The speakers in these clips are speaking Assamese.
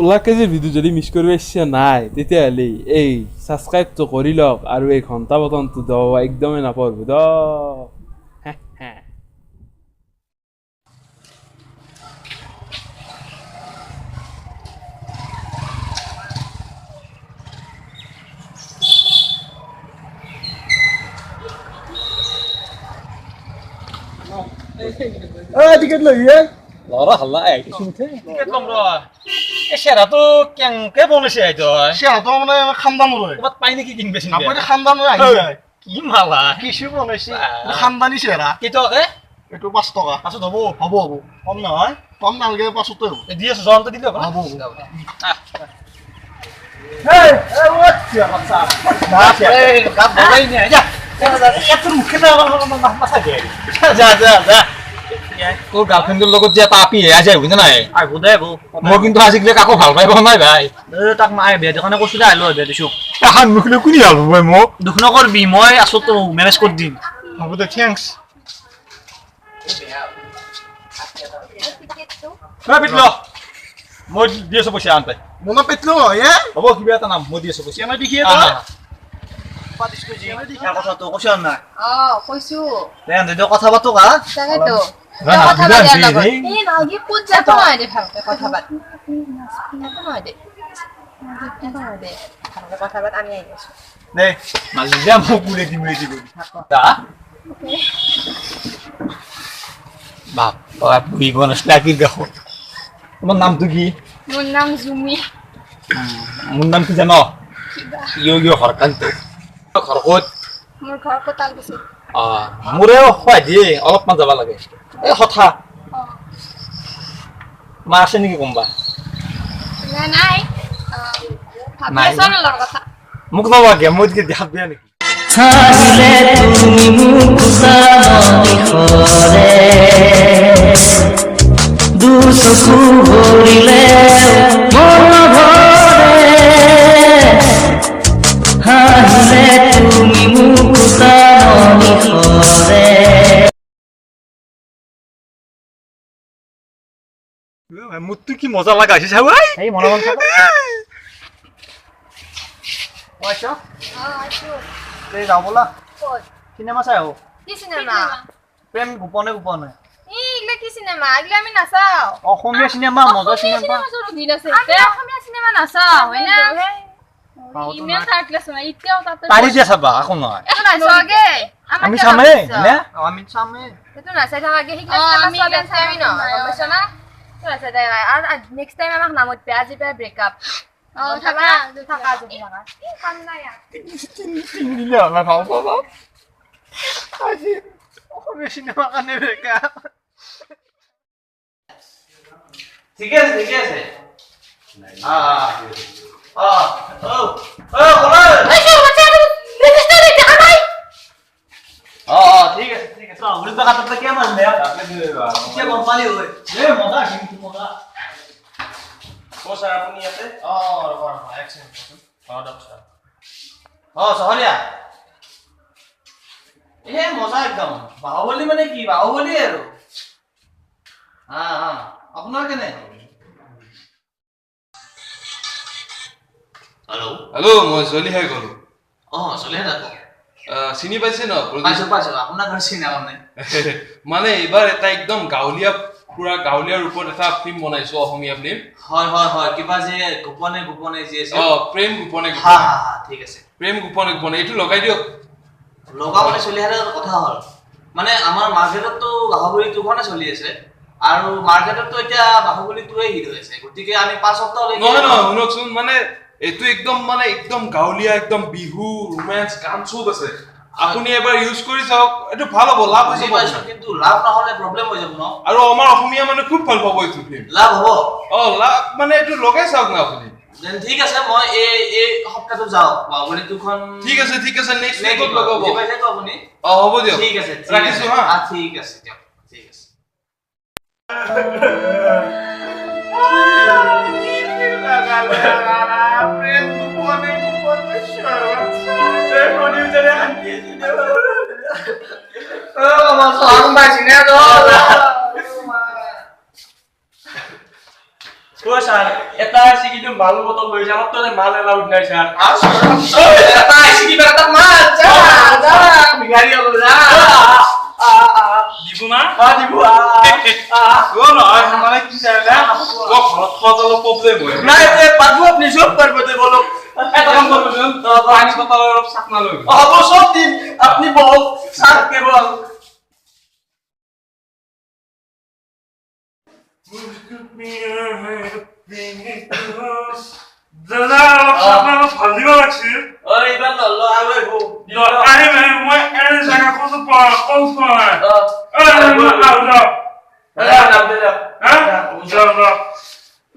ওলা কেজি ভিডিও যদি মিছ কৰিব ইচ্ছা নাই তেতিয়াহ'লে এই ছাবস্ক্ৰাইবটো কৰি লওক আৰু এই ঘণ্টা বটনটো দবাব একদমেই নাপাহৰিব দ টিকেট লৈ লৰা হাল্লা শুনছে টিকেট লম ৰ এই চেৰাটো কেংকে বনাইছে এইটো চেহাটো মানে খানদান ৰয় ক'ৰবাত পাই নেকি কিনবে চিনবে আপুনি খানদান ৰয় আহি যায় কি মালা কিছু বনাইছে খানদানী চেহাৰা কেইটকাকে এইটো 5 টকা পাছত হ'ব হ'ব হ'ব কম নহয় কম নালাগে 5 হ'ব দি আছো জনটো দিলে হ'ব এই এই ওচ্ছা বাচ্চা এই কাপ বলাই নি যা এত মুখে না মাথা দে যা যা যা তোৰ গাৰ্লফ্ৰেণ্ডৰ লগত যে পাপি হে আজি বুঝা নাই আইবো দে বো মই কিন্তু আজিকলে কাকো ভাল পাই পোৱা নাই ভাই তাক মায়ে বিয়া দেখানে কৈছো দে আইলো বিয়া দিছো এখন মুখলে কোনি ভাল পাই মোক দুখ নকৰবি মই আছো তো মেনেজ কৰি দিম হ'ব দে থ্যাঙ্কস পিটলো মই দি আছো পইচা আনতে মনত পেটলো এ হ'ব কিবা এটা নাম মই দি আছো পইচা কেনে দেখিয়ে তো পাতিছ কই জি কথা তো কৈছ না কৈছো দেন দে কথা পাতো কা তাকেতো কথা পাতি লগত এই নাগি কোন যাতো নাই দে ভালকে কথা পাত একো নহয় দে ভালকে কথা পাত আমি আহি আছো দে মালিজা মোক পুৰে দিম ৰেডি কৰি তা বাপ বাপ বুই বনস লাগি দেখো তোমাৰ নামটো কি মোৰ নাম জুমি মোৰ নাম কি জানো ইয়ো ইয়ো হৰকান্ত ঘৰকত মোৰ ঘৰ কোতাল গৈছে মোৰে খুৱাই দিয়ে অলপমান যাব লাগে এই কথা মা আছে নেকি কোনবা নাই ভাবি আছো কথা মোক নালাগে মই কি দেখাত বেয়া নেকি চাহিলে তুমি মোক চামনি খৰে দুচকু ভৰিলে মন ভৰে হাহিলে তুমি মোক চামনি খৰে মোৰতো কি মজা লাগা আছে চাই এই মন মন চাবা আচ্ছা এই যাও বলা ক'ত সিনেমা চাই আহো কি চিনেমা প্ৰেম গোপনে গোপনে এইগিলা কি চিনেমা এইগিলা আমি নাচাও অসমীয়া চিনেমা মজা চিনেমা আমি অসমীয়া চিনেমা নাচাও হয় না ইমেল থাকলে শুনা ইতিয়াও তাতে পাৰি দিয়া চাবা আকৌ নহয় একো নাচাওগে আমি চামে নে আমি চামে সেইটো নাচাই থাকাগে শিকলা আমি চামি ন গমছ না তো নাচাই থাকা আৰু নেক্সট টাইম আমাক নামত পে আজি পে ব্ৰেকআপ থাকা থাকা যদি থাকা কাম নাই নিলে না ভাও বাবা আজি অসমীয়া চিনেমা কানে বেকা ঠিক আছে বলা ঠিক আছে উড়ি বাকা তো কে মান দে কে কোম্পানি হয় এ মজা কিন্তু মজা ও স্যার আপনি ইয়াতে রবার এক সেকেন্ড ডক্টর সহরিয়া এ মজা একদম বাহুবলী মানে কি বাহুবলী আৰু আপোনাৰ কেনে হেল্ল' মই জলিহাই ক'লো চলিহে থাকো চিনি পাইছে ন পাইছো আপোনাৰ ঘৰ চিনেমা মানে এইবাৰ এটা একদম গাঁৱলীয়া পুৰা গাঁৱলীয়া ৰূপত এটা ফিল্ম বনাইছো অসমীয়া ফিল্ম হয় কিবা যে গোপনে গোপনে যে আছে প্ৰেম গোপনে ঠিক আছে প্ৰেম গোপনে গোপনে এইটো লগাই দিয়ক লগাবলে চলিহাৰে কথা হ'ল মানে আমাৰ মাৰ্কেটতো বাহুবলী 2খনে চলি আছে আৰু মাৰ্কেটতো এতিয়া বাহুবলী 2য়ে হিট হৈছে গতিকে আমি 5 সপ্তাহ লৈকে নহয় শুনকচোন মানে এইটো একদম গাঁৱলীয়া একদম বিহু ৰোমান্স গান চব আছে আপুনি এবাৰ ইউজ কৰি চাওক এইটো ভাল হ'ব লাভ হৈ যাব কিন্তু লাভ নহলে প্ৰবলেম হৈ যাব ন আৰু আমাৰ অসমীয়া মানে খুব ভাল পাব এইটো ফিল্ম লাভ হ'ব লাভ মানে এইটো লগাই চাওক না আপুনি ঠিক আছে মই এই সপ্তাহটো যাও বাহুবলী 2খন ঠিক আছে নেক্সট উইকত লগাব পাইছে তো আপুনি হ'ব দিয়ক ঠিক আছে ৰাখিছো হা ঠিক আছে দিয়ক ঠিক আছে ও স্যার এটা আছে কিন্তু মাল বোতল লই যাব তো মাল এলাউড নাই স্যার এটা আইসি বেটা মার যা যা গাড়ি হলো যা দিব না দিব ও নয় মানে কি চাইলা ও ঘৰত খোৱাটো প্ৰব্লেম হয় না এ পারবো আপনি সব পারবো তো বলো এটা কাম করবেন পানি বটল অলপ চাকনা লৈ হব সব দিন আপনি বল স্যার কেবল দাদা আপনার ভালো লাগছে ওই বাবা লো আরে গো আরে মই এর জায়গা কত পাওয়া কত পাওয়া আরে নাম দে দাও হ্যাঁ দাদা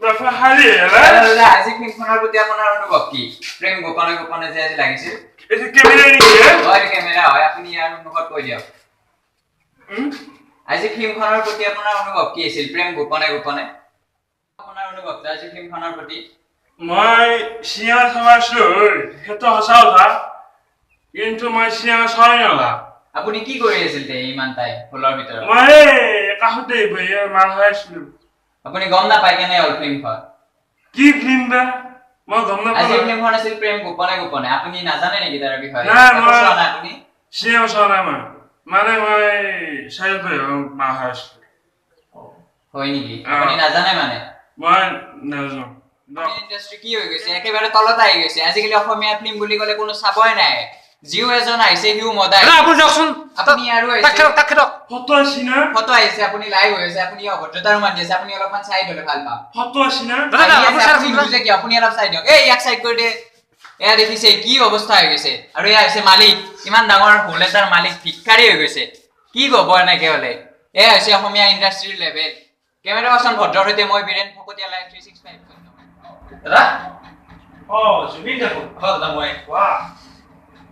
দাদা হারি দাদা আজি ফিল্মখনৰ প্ৰতি আপোনাৰ অনুভৱ কি প্ৰেম গোপনে গোপনে যে আজি লাগিছিল এটা ক্যামেৰা নিয়ে হয় কেমেৰা হয় আপুনি ইয়াৰ অনুভৱ কৈ দিয়ক আজি ফিল্মখনৰ প্ৰতি আপোনাৰ অনুভৱ কি আছিল প্ৰেম গোপনে গোপনে আপোনাৰ অনুভৱ আজি ফিল্মখনৰ প্ৰতি মই চিনেমা চাইছো সেইটো সঁচা কথা কিন্তু মই চিনেমা চাই নলা আপুনি কি কৰি আছিল তে ইমান টাইম হলৰ ভিতৰত মই কাহতে ভয়ে মাল খাইছিলো আপুনি গম নাপায় কেনে হল ফিল্মখন কি ফিল্ম বা মই গম আজি নাপালো ফিল্মখন আছিল প্ৰেম গোপনে গোপনে আপুনি নাজানে নেকি তাৰ বিষয়ে নাই, একো মই- চোৱা নাই আপুনি চিনেমা চোৱা নাই মই মানে মই চাই ভয়ে মাল খাইছিলো হয় নেকি আপুনি নাজানে মানে মই নাজানো ইন্ডাস্ট্রি কি হৈ গৈছে একেবাৰে তলত আহি গৈছে আজিকালি অসমীয়া ফিল্ম বুলি ক'লে কোনো চাবই নাই জিও এজন আহিছে হিউ মদাই আপনি যাওকচোন আপুনি আৰু আহিছে তাকে ফটো আছে না ফটো আহিছে আপুনি লাইভ হৈ আছে আপুনি অভদ্ৰতাৰ মান দিছে আপুনি অলপমান চাই দিলে ভাল পাম ফটো আছে না দাদা, আহি আছে, আপুনি চাই আপুনি দিয়ক। বুজে কি আপুনি অলপ চাই দিয়ক এই ইয়াক চাইড কৰি দে এয়া দেখিছে কি অৱস্থা হৈ গৈছে আৰু এয়া হৈছে মালিক ইমান ডাঙৰ হোল এটাৰ মালিক ভিক্ষাৰী হৈ গৈছে কি ক'ব এনেকে হ'লে এয়া হৈছে অসমীয়া ইণ্ডাষ্ট্ৰীৰ লেভেল কেমেৰা পাৰ্চন ভদ্ৰৰ সৈতে মই বীৰেন ফকতীয়া লাইভ 365 দাদা ও জুবিন দেখো দাদা মই বাহ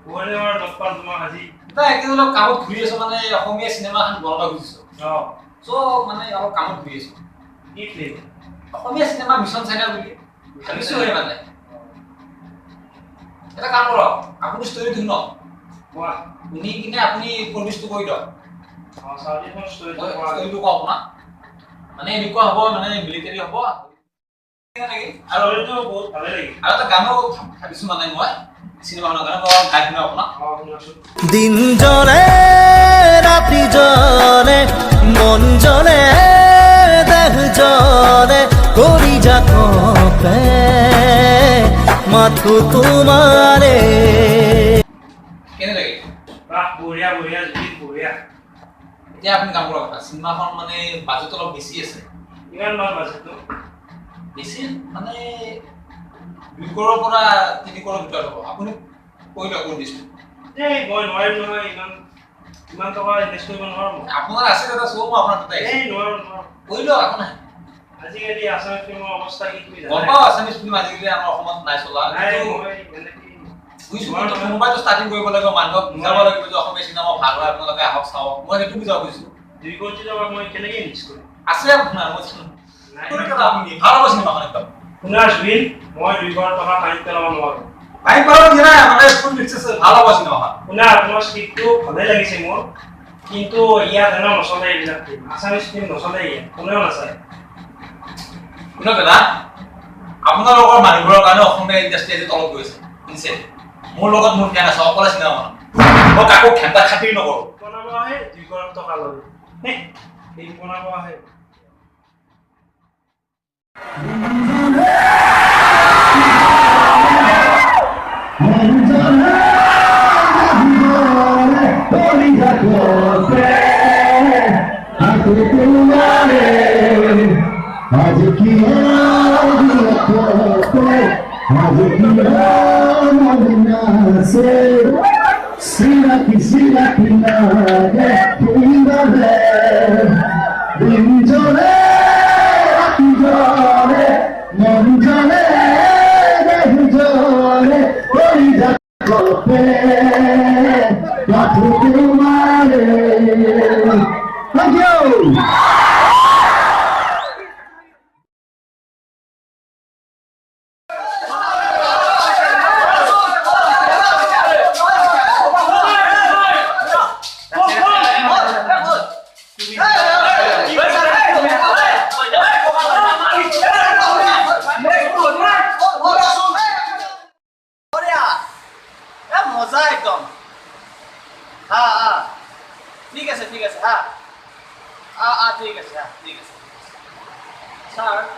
কোনে আমার দপাল তোমার আজি এটা একদিন অলপ কামত ঘূৰি আছো মানে অসমীয়া চিনেমা এখন বনাব খুজিছো ও চব মানে অলপ কামত ঘূৰি আছো কি ফিল্ম অসমীয়া চিনেমা মিছন চাইনা বুলি ভাবিছো মানে এটা কাম কৰক আপুনি ষ্টৰি দিন ন বাহ শুনি কিনে আপুনি প্ৰডিউচটো কৰি দিয়ক সাউদি ফোন স্টোৰি মই বাহ ষ্টৰিটো কওঁ আপোনাক মানে এনেকুৱা হ'ব মানে মিলিটাৰী হ'ব নেকি আৰ ওই তো বহুত ভালো লাগে আৰু এটা গানো ভাবিছো মানে মই চিনেমাখনৰ কাৰণে মই গাই শুনাম আপোনাক দিন জলে রাত্রি জলে মন জলে দেহ জলে করি যা কপে মাথু তোমারে কেনে লাগে বাহ বঢ়িয়া বঢ়িয়া জুবিন বঢ়িয়া এতিয়া আপুনি কাম কৰক চিনেমাখন মানে বাজেট অলপ বেছি আছে ইমান মান বাজেটটো বেছি মানে 2 কৰোৰৰ পৰা 3 কৰোৰৰ ভিতৰত হ'ব আপুনি কৈ দিয়ক কোন দিছে এই মই নোৱাৰিম নহয় ইমান টকা ইনভেষ্ট কৰিব নোৱাৰো মই আপোনাৰ আছে দাদা চব মই আপোনাৰ তাতে এই নোৱাৰো নোৱাৰো কৈ দিয়ক একো নাই আজিকালি আছামিজ ফিল্মৰ অৱস্থা কি তুমি গম জানা পাওঁ আছামিজ ফিল্ম আজিকালি আমাৰ অসমত নাই চলা নাই কিন্তু মই এনেকে বুজিছো কিন্তু মোবাইলটো ষ্টাৰ্টিং কৰিব লাগিব মানুহক বুজাব লাগিব যে অসমীয়া চিনেমা ভাল হয় আপোনালোকে আহক চাওক মই সেইটো বুজাব খুজিছো 2 কোটি টকা মই কেনেকে ইনভেষ্ট কৰিম আছে আপোনাৰ মই নাই আপুনি ভাল হ'ব চিনেমাখন একদম শুনা জুবিন মই 2 কোটি টকা পানীত পেলাব নোৱাৰো ভাই পাৰো কি নাই মানে ফুল পিকচাৰ ভাল হ'ব চিনেমাখন শুনা তোমাৰ স্ক্ৰিপ্টটো ভালে লাগিছে মোৰ কিন্তু ইয়াত হেনো নচলে এইবিলাক ফিল্ম আছামিজ ফিল্ম নচলে ইয়াত কোনেও নাচায় শুনক দাদা আপোনালোকৰ মানুহবোৰৰ কাৰণে অসমীয়া ইণ্ডাষ্ট্ৰী আজি তলত গৈছে শুনিছে মোৰ লগত মোৰ জ্ঞান আছে অকলে চিনেমা মই কাকো ঘেণ্টা খাতিৰ নকৰোঁ বনাব আহে 2 কোটি টকা লয় ফিল্ম বনাব আহে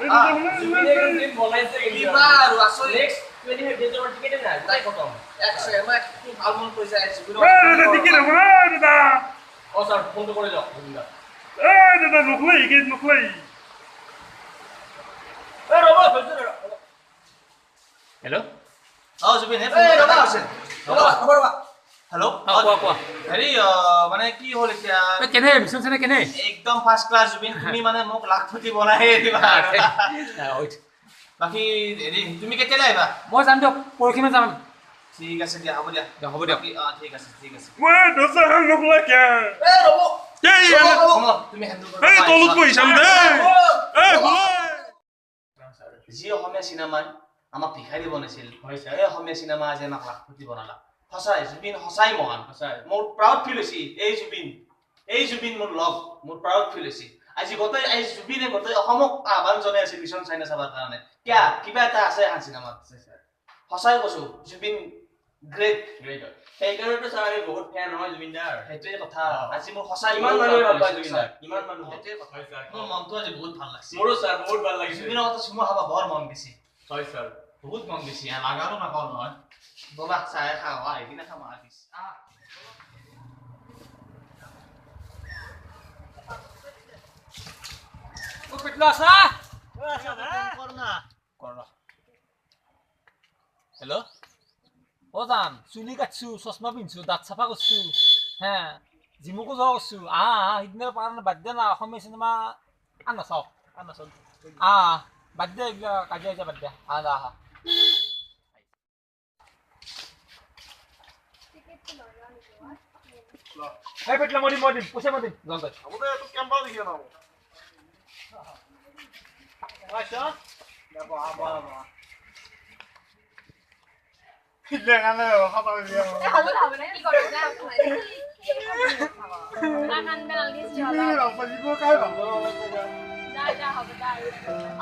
জুবিনে এখন দিন বনাইছে কিবা আৰু আচৰিত। নেক্সট 25 ডেটৰ টিকেট নাই তাই খতম ভাল মন কৰিছে জুবিনৰ অ স্যাৰ ফোনটো কৰে যাও জুবিনদা হেল্ল' জুবিন হেল্ল' হেৰি মানে কি হ'ল এতিয়া কেনে মিছন চেনে কেনে একদম ফাৰ্ষ্ট ক্লাছ জুবিন তুমি মানে মোক লাখপতি বনাই দিবা বাকী হেৰি তুমি কেতিয়ালৈ আহিবা মই যাম দিয়ক পৰহিমে যাম ঠিক আছে দিয়া হ'ব দিয়া হ'ব দিয়ক ঠিক আছে ঠিক আছে তুমি যি অসমীয়া চিনেমাই আমাক ভিখাৰী বনাইছিল সেই অসমীয়া চিনেমা আজি আমাক লাখপতি বনালা সঁচাই জুবিন সঁচাই মহান মোৰ প্ৰাউড ফিল হৈছে এই জুবিন মোৰ লভ মোৰ প্ৰাউড ফিল হৈছে আজি জুবিনে গোটেই অসমক আহ্বান জনাই আছিল মিছন চাইনা চাবৰ কাৰণে কিবা এটা আছে এখন চিনেমাত সঁচাই কৈছো জুবিন গ্ৰেট সেইকাৰণেতো চাৰি বহুত ফেন হয় জুবিন দাৰ সেইটোৱে কথা আজি মোৰ সঁচাই ইমান মানুহে ভাল পায় জুবিন দাক ইমান মানুহ সেইটোৱে কথা মোৰ মনটো আজি বহুত ভাল লাগিছে মোৰো স্যাৰ বহুত ভাল লাগিছে জুবিনৰ কথা চুমা খাব বৰ মন গৈছে হয় স্যাৰ বহুত মন গৈছে লাগাৰো নাপাওঁ নহয় ব'লা চাই খাওঁ আহি কিনে খাম আহিছ হেল্ল' অ জান চুলি কাটছো চশমা পিন্ধছো দাঁত চাফা কৰছো হে জিমকো যোৱা কৰছো সিদিনা পাৰ বাদ দে না অসমীয়া চিনেমা নাচাওঁ বাদ দে এইবিলাক কাজিয়া বাদ দে আহা এই পেটলা মই দিম পইচা মই দিম যাম তই হ'ব দে তোক কেম্পা দেখি নাও দেখালে খাবা দিয়া কি কৰোঁ যা কানান বেল গেছি হলা ৰাপাজিব কাই ভাল যা হ'ব যা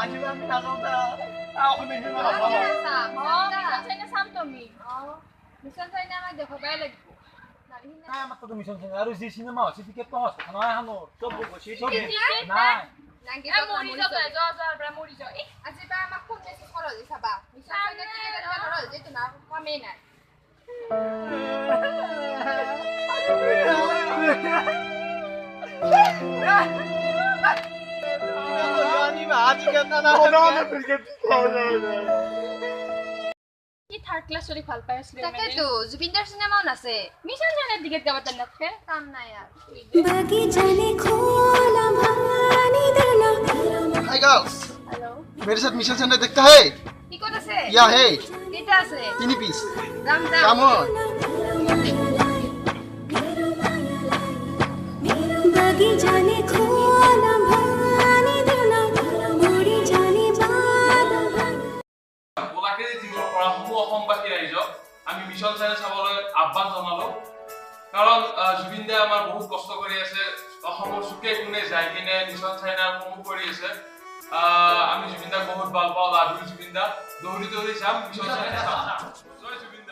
আজি আমি নাযাওঁ তা অসমীয়া চিনেমা মিছন চাইনা আমাক দেখাবাই লাগিব মাত্ৰ মিছন চিনেমা আৰু যি চিনেমা হৈছে টিকেট কম আছে নহয় হানো চব গৈছে নাই আজি বা আমাক খুব বেছি খৰচ চাবা মিছন চাইনা টিকেট খৰচ যে তোমাৰ কমেই নাই কি থাৰ্ড ক্লাছ চলি ভাল পাই আছিলে তাকেতো জুবিনদাৰ চিনেমাও নাছে মিছন জানে টিকেট কাবাত নাথকে কাম নাই আর हाय गर्ल्स हेलो मेरे साथ मिशन सेंटर देखता है কি কত আছে या है কেটা আছে 3 पीस দাম कम ऑन অসমবাসী ৰাইজক আমি মিছন চাইনা চাবলৈ আহ্বান জনালো কাৰণ জুবিন দাই আমাৰ বহুত কষ্ট কৰি আছে অসমৰ চুকে কোণে যাই কিনে মিছন চাইনাৰ প্ৰমোট কৰি আছে আমি জুবিন দাক বহুত ভাল পাওঁ লাডু জুবিন দা দৌৰি দৌৰি যাম মিছন চাইনা চাম জয় জুবিন